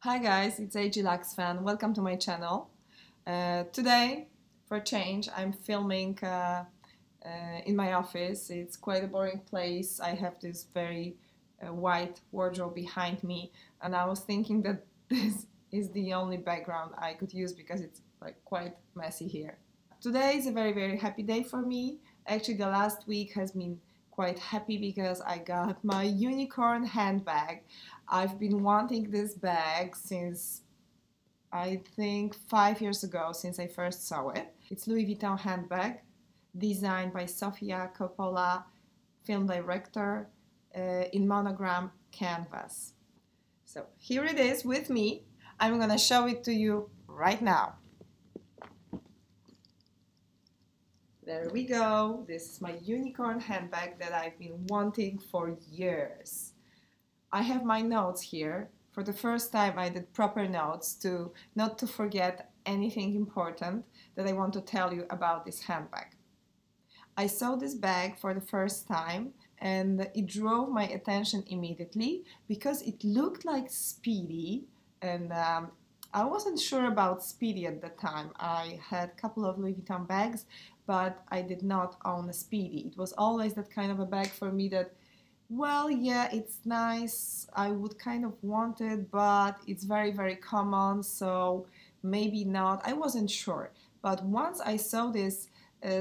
Hi guys, it's AG Lux fan. Welcome to my channel. Today, for a change, I'm filming in my office. It's quite a boring place. I have this very white wardrobe behind me, and I was thinking that this is the only background I could use because it's like quite messy here. Today is a very happy day for me. Actually, the last week has been quite happy because I got my unicorn handbag. I've been wanting this bag since I think 5 years ago, since I first saw it. It's Louis Vuitton handbag, designed by Sofia Coppola, film director, in monogram canvas. So here it is with me. I'm gonna show it to you right now. There we go. This is my unicorn handbag that I've been wanting for years. I have my notes here. For the first time I did proper notes to not to forget anything important that I want to tell you about this handbag. I saw this bag for the first time and it drove my attention immediately because it looked like Speedy, and I wasn't sure about Speedy at the time. I had a couple of Louis Vuitton bags, but I did not own a Speedy. It was always that kind of a bag for me that, well, yeah, it's nice, I would kind of want it, but it's very common, so maybe not. I wasn't sure. But once I saw this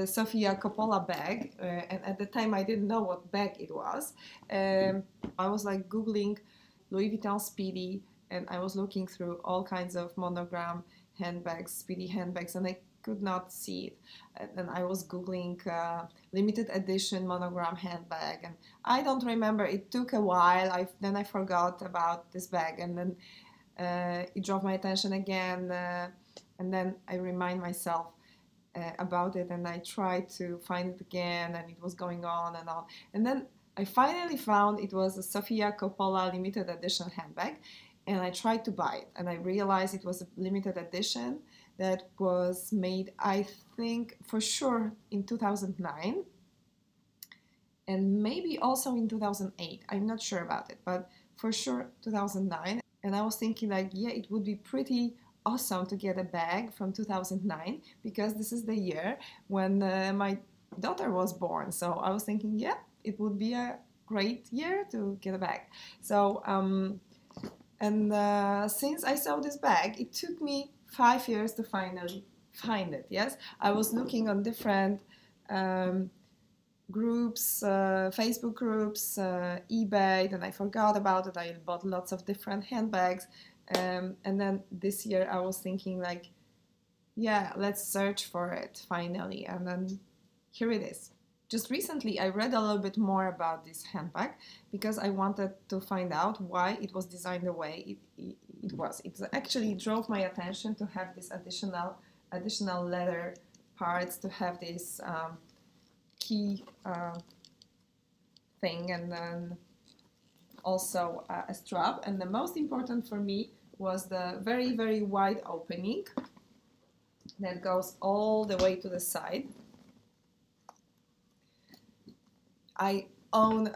Sofia Coppola bag, and at the time I didn't know what bag it was, I was like Googling Louis Vuitton Speedy, and I was looking through all kinds of monogram handbags, Speedy handbags, and I could not see it. And then I was Googling limited edition monogram handbag, and I don't remember, it took a while. Then I forgot about this bag, and then it drove my attention again, and then I remind myself about it, and I tried to find it again, and it was going on and on. And then I finally found it was a Sofia Coppola limited edition handbag, and I tried to buy it, and I realized it was a limited edition that was made, I think, for sure in 2009, and maybe also in 2008. I'm not sure about it, but for sure 2009. And I was thinking like, yeah, it would be pretty awesome to get a bag from 2009 because this is the year when my daughter was born. So I was thinking, yeah, it would be a great year to get a bag. So since I saw this bag, it took me 5 years to finally find it. Yes, I was looking on different groups, Facebook groups, eBay, and I forgot about it. I bought lots of different handbags, and then this year I was thinking like, yeah, let's search for it finally, and then here it is. Just recently I read a little bit more about this handbag because I wanted to find out why it was designed the way it was. It actually drove my attention to have this additional leather parts, to have this key thing, and then also a strap. And the most important for me was the very wide opening that goes all the way to the side. I own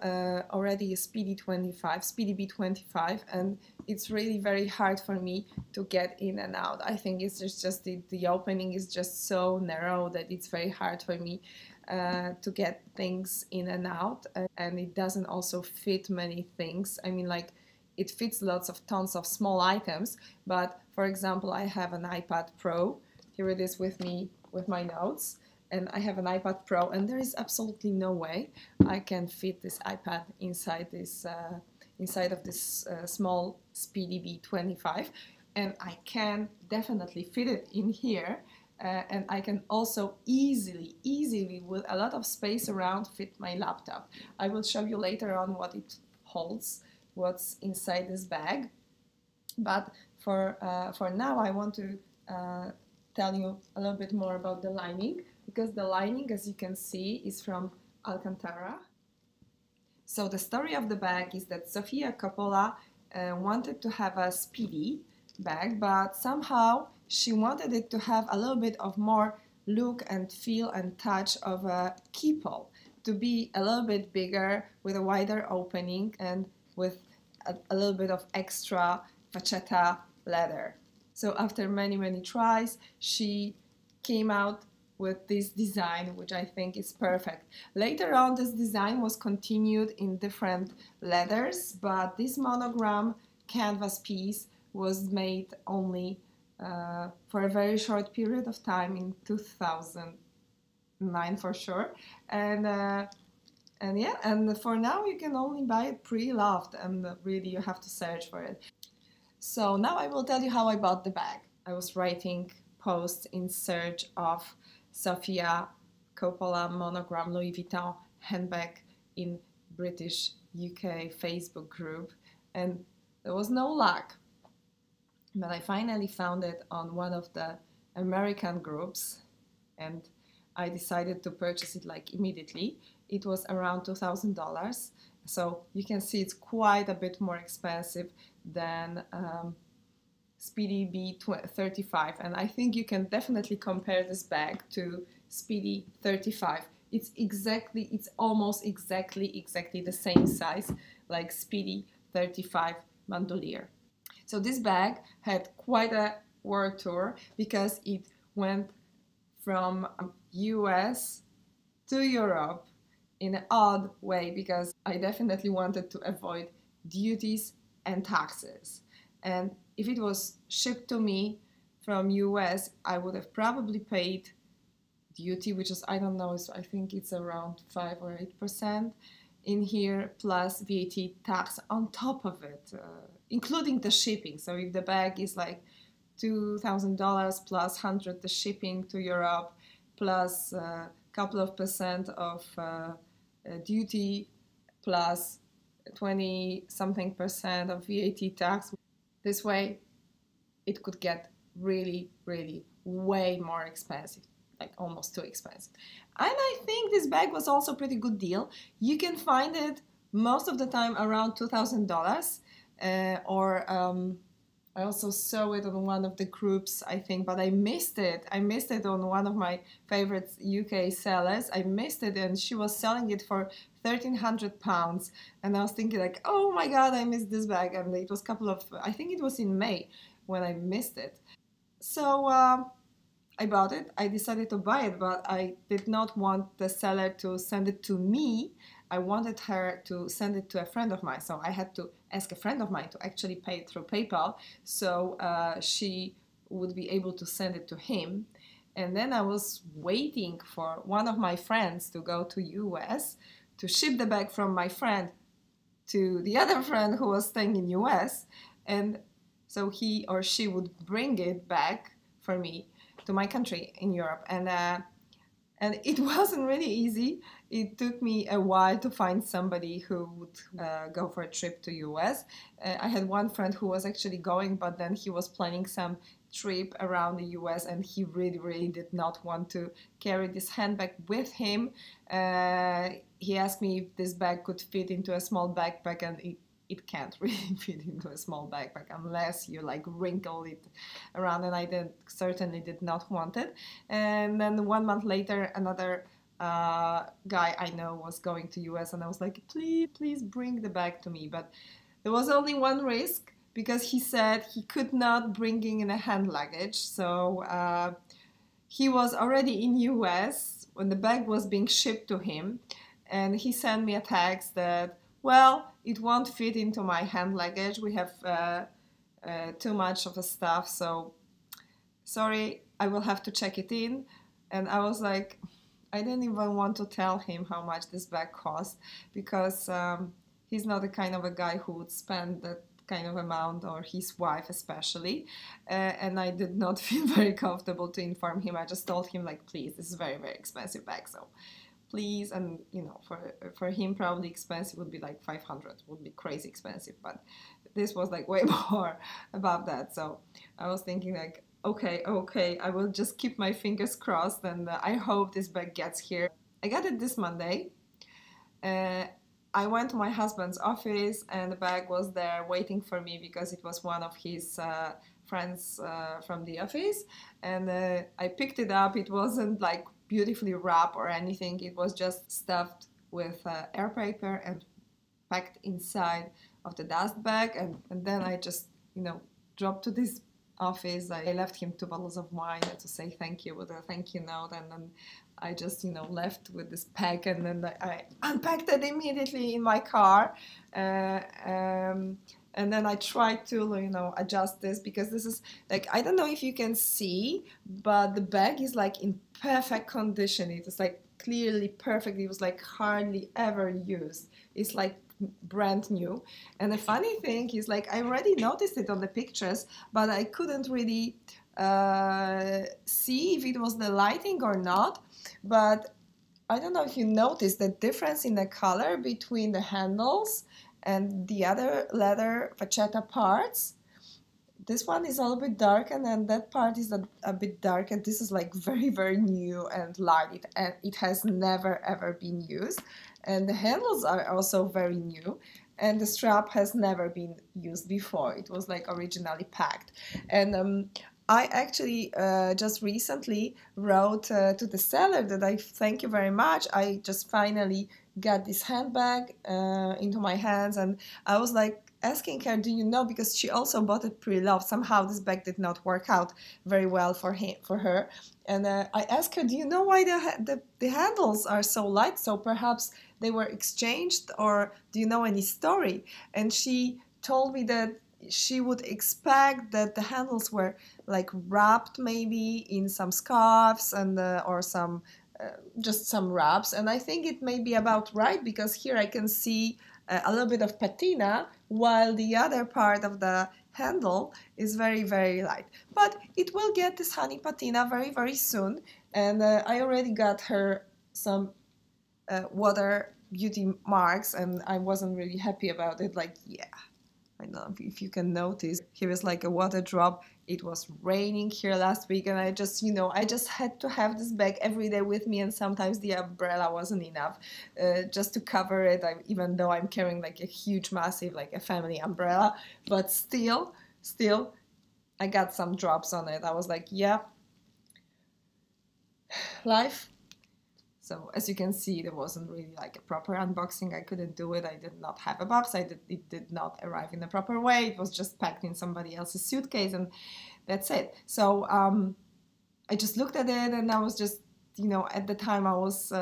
already a Speedy B 25, and it's really very hard for me to get in and out. I think it's just the opening is just so narrow that it's very hard for me to get things in and out, and it doesn't also fit many things. I mean, like, it fits tons of small items, but for example, I have an iPad Pro. Here it is with me with my notes. And I have an iPad Pro, and there is absolutely no way I can fit this iPad inside of this small Speedy B 25, and I can definitely fit it in here, and I can also easily, with a lot of space around, fit my laptop. I will show you later on what it holds, what's inside this bag, but for now I want to tell you a little bit more about the lining, because the lining, as you can see, is from Alcantara. So the story of the bag is that Sofia Coppola wanted to have a Speedy bag, but somehow she wanted it to have a little bit of more look and feel and touch of a keyhole, to be a little bit bigger, with a wider opening, and with a little bit of extra vachetta leather. So after many tries, she came out with this design, which I think is perfect. Later on, this design was continued in different leathers, but this monogram canvas piece was made only for a very short period of time in 2009 for sure. And yeah, and for now you can only buy it pre-loved, and really you have to search for it. So now I will tell you how I bought the bag. I was writing posts in search of Sofia Coppola monogram Louis Vuitton handbag in British UK Facebook group, and there was no luck. But I finally found it on one of the American groups, and I decided to purchase it like immediately. It was around $2,000, so you can see it's quite a bit more expensive than Speedy B 35, and I think you can definitely compare this bag to Speedy 35. It's almost exactly the same size like Speedy 35 bandolier. So this bag had quite a world tour because it went from US to Europe in an odd way, because I definitely wanted to avoid duties and taxes. And if it was shipped to me from US, I would have probably paid duty, which is, I don't know, I think it's around 5 or 8% in here, plus VAT tax on top of it, including the shipping. So if the bag is like $2,000 plus 100 the shipping to Europe, plus a couple of percent of duty, plus 20-something% of VAT tax. This way it could get really way more expensive, like almost too expensive. And I think this bag was also a pretty good deal. You can find it most of the time around $2,000, or I also saw it on one of the groups, I think, but I missed it. I missed it on one of my favorite UK sellers. I missed it, and she was selling it for £1,300. And I was thinking like, oh my God, I missed this bag. And it was a couple of, I think it was in May when I missed it. So I bought it. I decided to buy it, but I did not want the seller to send it to me. I wanted her to send it to a friend of mine. So I had to ask a friend of mine to actually pay it through PayPal, so she would be able to send it to him. And then I was waiting for one of my friends to go to US to ship the bag from my friend to the other friend who was staying in US. And so he or she would bring it back for me to my country in Europe. And it wasn't really easy. It took me a while to find somebody who would go for a trip to US. I had one friend who was actually going, but then he was planning some trip around the US, and he really did not want to carry this handbag with him. He asked me if this bag could fit into a small backpack, and it can't really fit into a small backpack unless you like wrinkle it around, and I certainly did not want it. And then 1 month later, another guy I know was going to US, and I was like, please bring the bag to me. But there was only one risk, because he said he could not bring in a hand luggage. So he was already in US when the bag was being shipped to him, and he sent me a text that, well, it won't fit into my hand luggage. We have too much of the stuff, so sorry, I will have to check it in. And I was like, I didn't even want to tell him how much this bag cost, because he's not the kind of a guy who would spend that kind of amount, or his wife especially. And I did not feel very comfortable to inform him. I just told him like, please, this is very expensive bag, so please. And you know, for him probably expensive would be like 500, would be crazy expensive, but this was like way more above that. So I was thinking like, okay, I will just keep my fingers crossed, and I hope this bag gets here. I got it this Monday. I went to my husband's office, and the bag was there waiting for me because it was one of his friends from the office. And I picked it up. It wasn't like beautifully wrapped or anything. It was just stuffed with air paper and packed inside of the dust bag. And then I just, you know, drove to this office. I left him 2 bottles of wine to say thank you with a thank you note, and then I just, you know, left with this pack, and then I unpacked it immediately in my car. And then I tried to, you know, adjust this, because this is like, I don't know if you can see, but the bag is like in perfect condition. It is like clearly perfect. It was like hardly ever used. It's like brand new. And the funny thing is, like, I already noticed it on the pictures, but I couldn't really see if it was the lighting or not. But I don't know if you noticed the difference in the color between the handles and the other leather vachetta parts. This one is a little bit dark, and then that part is a bit dark, and this is like very, very new and light, and it has never ever been used. And the handles are also very new, and the strap has never been used before. It was like originally packed. And I actually just recently wrote to the seller that I thank you very much. I just finally got this handbag into my hands, and I was like asking her, do you know, because she also bought it pre-loved. Somehow this bag did not work out very well for her. And I asked her, do you know why the handles are so light? So perhaps they were exchanged, or do you know any story? And she told me that she would expect that the handles were like wrapped maybe in some scarves and or some just some wraps. And I think it may be about right, because here I can see a little bit of patina, while the other part of the handle is very, very light. But it will get this honey patina very, very soon. And I already got her some water beauty marks, and I wasn't really happy about it. Like, yeah, I don't know if you can notice, here is like a water drop. It was raining here last week, and I just, you know, I just had to have this bag every day with me, and sometimes the umbrella wasn't enough just to cover it, even though I'm carrying like a huge, massive, like a family umbrella. But still, I got some drops on it. I was like, yeah, life. So as you can see, there wasn't really like a proper unboxing. I couldn't do it. I did not have a box. It did not arrive in the proper way. It was just packed in somebody else's suitcase, and that's it. So I just looked at it, and I was just, you know, at the time I was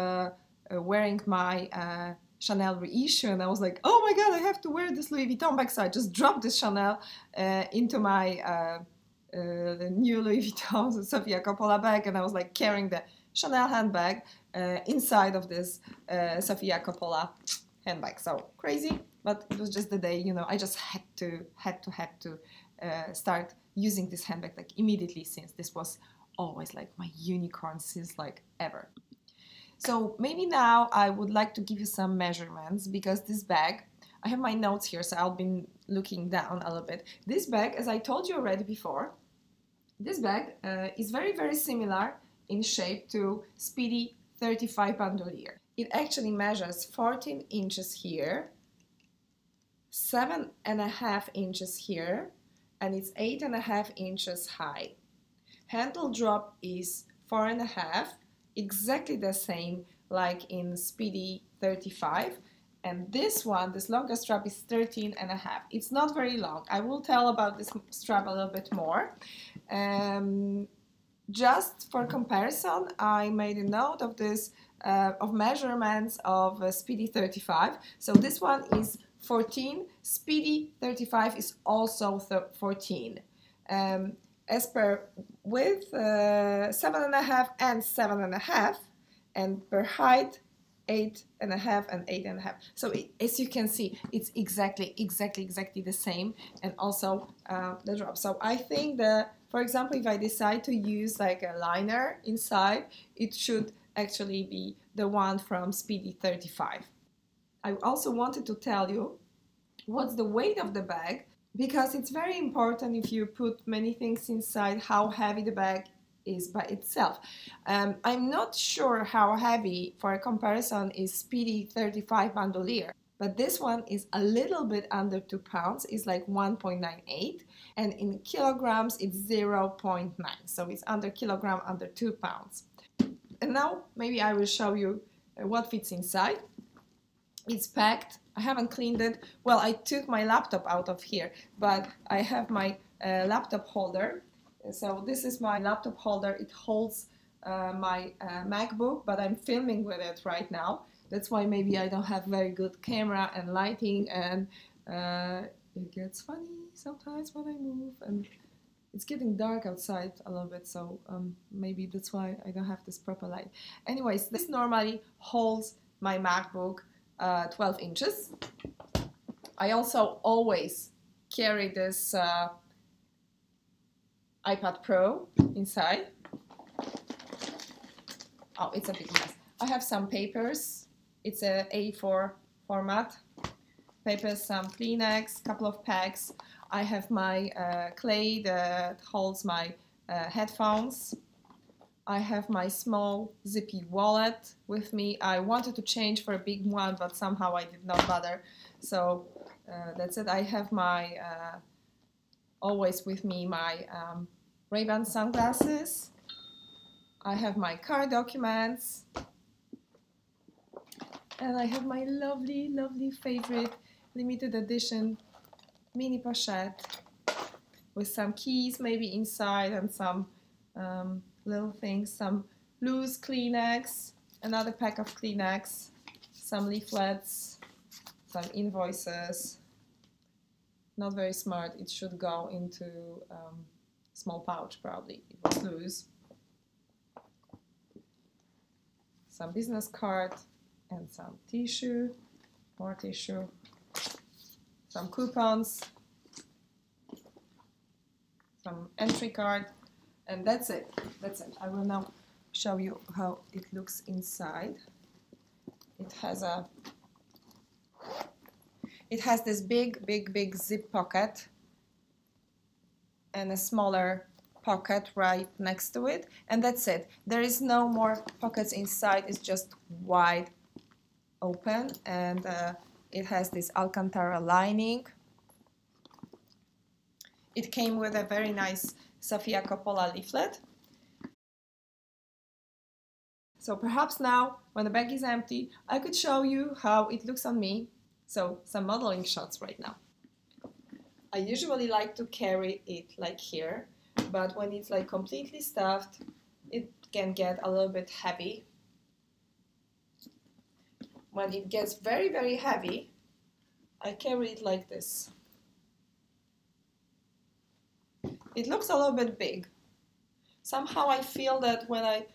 wearing my Chanel reissue, and I was like, oh my God, I have to wear this Louis Vuitton bag. So I just dropped this Chanel into my the new Louis Vuitton Sofia Coppola bag, and I was like carrying the Chanel handbag inside of this Sofia Coppola handbag. So crazy, but it was just the day, you know, I just had to start using this handbag like immediately, since this was always like my unicorn since like ever. So maybe now I would like to give you some measurements, because this bag, I have my notes here, so I'll be looking down a little bit. This bag, as I told you already before, this bag is very, very similar in shape to Speedy 35 bandolier. It actually measures 14 inches here, 7.5 inches here, and it's 8.5 inches high. Handle drop is 4.5, exactly the same like in Speedy 35. And this one, this longer strap, is 13.5. It's not very long. I will tell about this strap a little bit more. Just for comparison, I made a note of this, of measurements of Speedy 35. So this one is 14. Speedy 35 is also 14. As per width, 7.5 and 7.5, and per height, 8.5 and 8.5. So as you can see, it's exactly the same, and also the drop. So I think that, for example, if I decide to use like a liner inside, it should actually be the one from Speedy 35. I also wanted to tell you what's the weight of the bag, because it's very important if you put many things inside, how heavy the bag is by itself. I'm not sure how heavy, for a comparison, is Speedy 35 bandolier, but this one is a little bit under 2 pounds. It's like 1.98, and in kilograms it's 0.9, so it's under kilogram, under 2 pounds. And now maybe I will show you what fits inside. It's packed I haven't cleaned it. Well, I took my laptop out of here, but I have my laptop holder. So this is my laptop holder. It holds my MacBook, but I'm filming with it right now. That's why maybe I don't have very good camera and lighting, and it gets funny sometimes when I move, and it's getting dark outside a little bit, so maybe that's why I don't have this proper light. Anyways, this normally holds my MacBook 12 inches. I also always carry this iPad Pro inside. Oh, it's a big mess. I have some papers. It's a A4 format. Papers, some Kleenex, couple of packs. I have my clay that holds my headphones. I have my small zippy wallet with me. I wanted to change for a big one, but somehow I did not bother. So that's it. I have my, always with me, my Ray-Ban sunglasses. I have my car documents. And I have my lovely, lovely favorite limited edition mini pochette with some keys maybe inside and some little things, some loose Kleenex, another pack of Kleenex, some leaflets, some invoices. Not very smart. It should go into small pouch probably. It was loose. Some business card and some tissue, more tissue, some coupons, some entry card, and that's it. That's it. I will now show you how it looks inside. It has this big zip pocket and a smaller pocket right next to it, and that's it. There is no more pockets inside. It's just wide open, and it has this Alcantara lining. It came with a very nice Sofia Coppola leaflet. So perhaps now, when the bag is empty, I could show you how it looks on me. So some modeling shots right now. I usually like to carry it like here, but when it's like completely stuffed, it can get a little bit heavy. When it gets very, very heavy, I carry it like this. It looks a little bit big. Somehow I feel that when I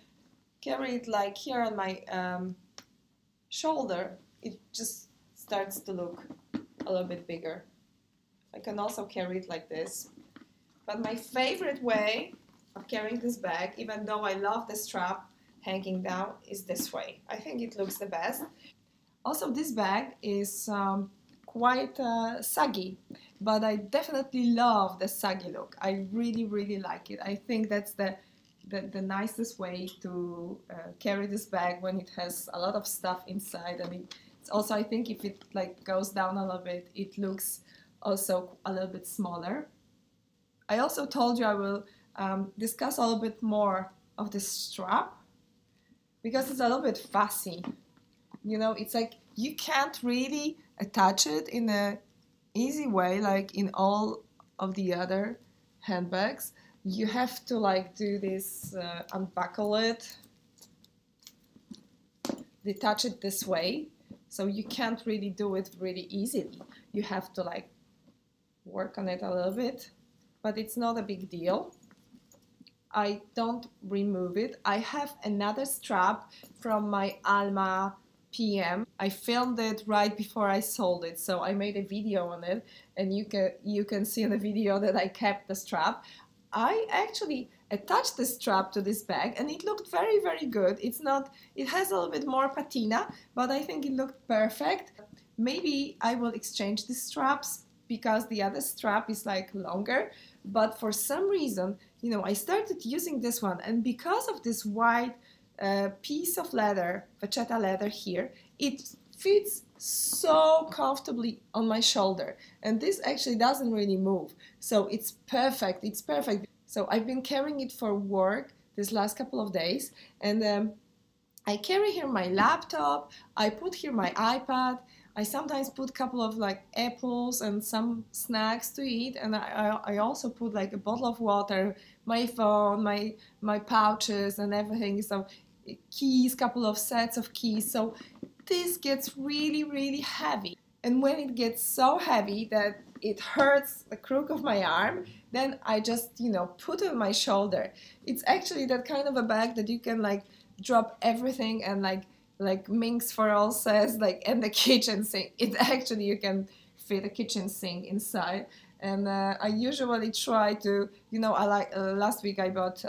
carry it like here on my shoulder, it just starts to look a little bit bigger. I can also carry it like this. But my favorite way of carrying this bag, even though I love the strap hanging down, is this way. I think it looks the best. Also, this bag is quite saggy, but I definitely love the saggy look. I really, really like it. I think that's the nicest way to carry this bag when it has a lot of stuff inside. I mean, it's also, I think if it like goes down a little bit, it looks also a little bit smaller. I also told you I will discuss a little bit more of the strap because it's a little bit fussy. You know, it's like you can't really attach it in an easy way like in all of the other handbags. You have to like do this, unbuckle it, detach it this way. So you can't really do it really easily. You have to like work on it a little bit, but it's not a big deal. I don't remove it. I have another strap from my Alma PM. I filmed it right before I sold it, so I made a video on it, and you can see in the video that I kept the strap. I actually attached the strap to this bag, and it looked very, very good. It has a little bit more patina, but I think it looked perfect. Maybe I will exchange the straps because the other strap is like longer, but for some reason, you know, I started using this one, and because of this white piece of leather, vachetta leather here, it fits so comfortably on my shoulder, and this actually doesn't really move, so it's perfect. It's perfect. So I've been carrying it for work this last couple of days, and I carry here my laptop, I put here my iPad, I sometimes put a couple of like apples and some snacks to eat, and I also put like a bottle of water, my phone, my pouches and everything. So keys, couple of sets of keys. So this gets really, really heavy. And when it gets so heavy that it hurts the crook of my arm, then I just, you know, put it on my shoulder. It's actually that kind of a bag that you can like drop everything and like Minx for all says, like in the kitchen sink. It actually, you can fit a kitchen sink inside. And I usually try to, you know, I like, last week I bought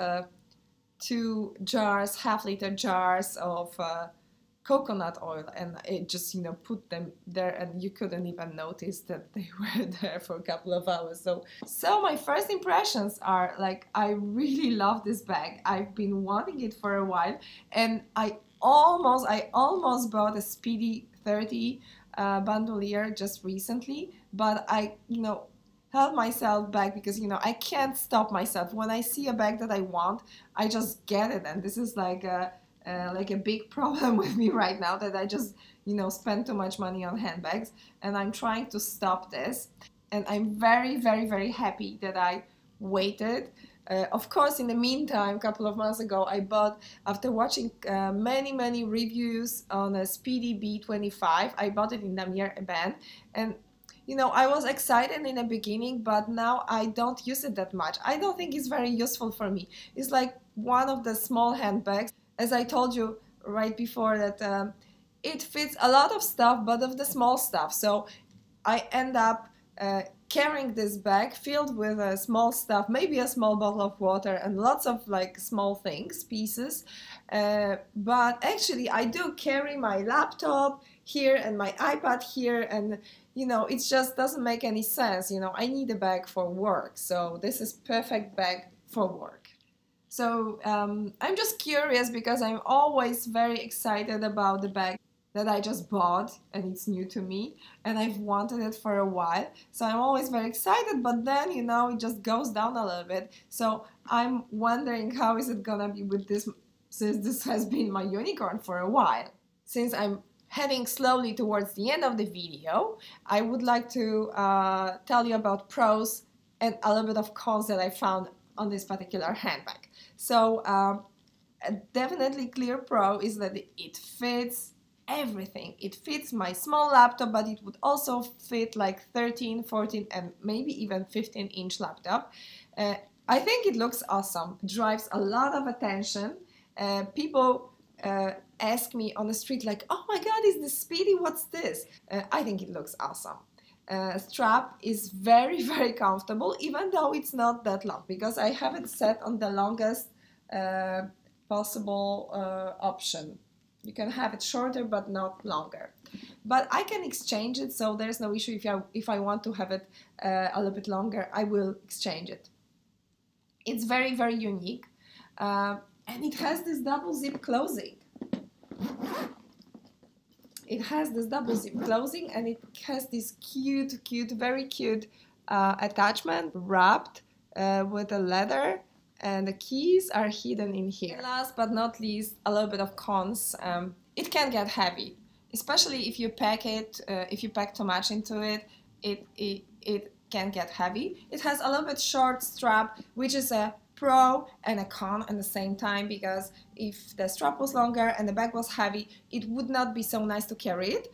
2 jars, half-liter jars of coconut oil, and it just, you know, put them there, and you couldn't even notice that they were there for a couple of hours. So my first impressions are like, I really love this bag. I've been wanting it for a while, and I almost bought a Speedy 30 bandolier just recently, but I, you know, held myself back because, you know, I can't stop myself. When I see a bag that I want, I just get it, and this is like a big problem with me right now, that I just, you know, spend too much money on handbags, and I'm trying to stop this. And I'm very, very, very happy that I waited. Of course, in the meantime, a couple of months ago, I bought, after watching many reviews on a Speedy B 25, I bought it in Namir Eban, and you know, I was excited in the beginning, but now I don't use it that much. I don't think it's very useful for me. It's like one of the small handbags. As I told you right before, that it fits a lot of stuff, but of the small stuff. So I end up carrying this bag filled with small stuff, maybe a small bottle of water and lots of like small things, pieces. But actually I do carry my laptop here and my iPad here, and you know, it just doesn't make any sense. You know, I need a bag for work, so this is perfect bag for work. So I'm just curious because I'm always very excited about the bag that I just bought, and it's new to me, and I've wanted it for a while. So I'm always very excited, but then, you know, it just goes down a little bit. So I'm wondering how is it gonna be with this, since this has been my unicorn for a while. Since I'm heading slowly towards the end of the video, I would like to tell you about pros and a little bit of cons that I found on this particular handbag. So a definitely clear pro is that it fits everything. It fits my small laptop, but it would also fit like 13, 14 and maybe even 15-inch laptop. I think it looks awesome. It drives a lot of attention. People ask me on the street like, oh my god, is this Speedy? What's this? I think it looks awesome. Strap is very, very comfortable, even though it's not that long, because I have it set on the longest possible option. You can have it shorter but not longer. But I can exchange it, so there's no issue. If I want to have it a little bit longer, I will exchange it. It's very, very unique, and it has this double zip closing. It has this double zip closing, and it has this cute, very cute attachment wrapped with a leather, and the keys are hidden in here. Last but not least, a little bit of cons. It can get heavy, especially if you pack it. If you pack too much into it, it can get heavy. It has a little bit short strap, which is a pro and a con at the same time, because if the strap was longer and the bag was heavy, it would not be so nice to carry it.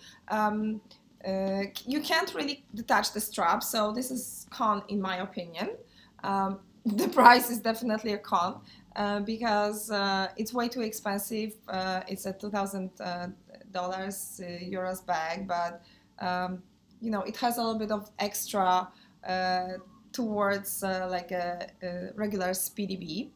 You can't really detach the strap, so this is con in my opinion. The price is definitely a con because it's way too expensive. It's a $2,000 euros bag, but you know, it has a little bit of extra towards like a regular Speedy B.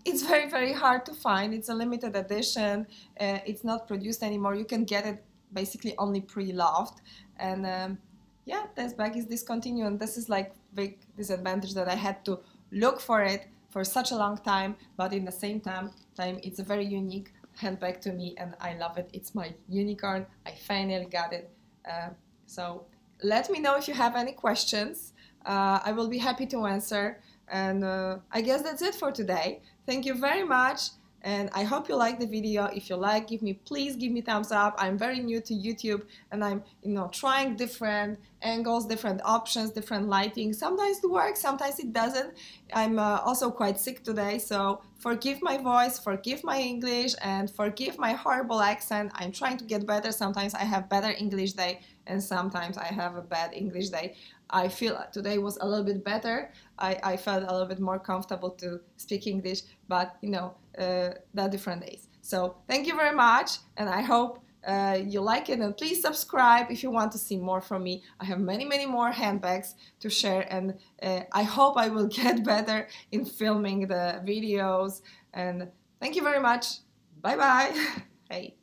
It's very, very hard to find. It's a limited edition. It's not produced anymore. You can get it basically only pre-loved. And yeah, this bag is discontinued. And this is like big disadvantage, that I had to look for it for such a long time. But in the same time, it's a very unique handbag to me, and I love it. It's my unicorn. I finally got it. So let me know if you have any questions. I will be happy to answer. And I guess that's it for today. Thank you very much, And I hope you like the video. If you like, please give me thumbs up. I'm very new to YouTube and I'm trying different angles, different options, different lighting. Sometimes it works, sometimes it doesn't. I'm also quite sick today, so forgive my voice, forgive my English, and forgive my horrible accent. I'm trying to get better. Sometimes I have better English day and sometimes I have a bad English day. I feel today was a little bit better. I felt a little bit more comfortable to speak English, but there are different days. So thank you very much, and I hope you like it, and please subscribe if you want to see more from me. I have many more handbags to share, and I hope I will get better in filming the videos. And thank you very much. Bye bye. Hey.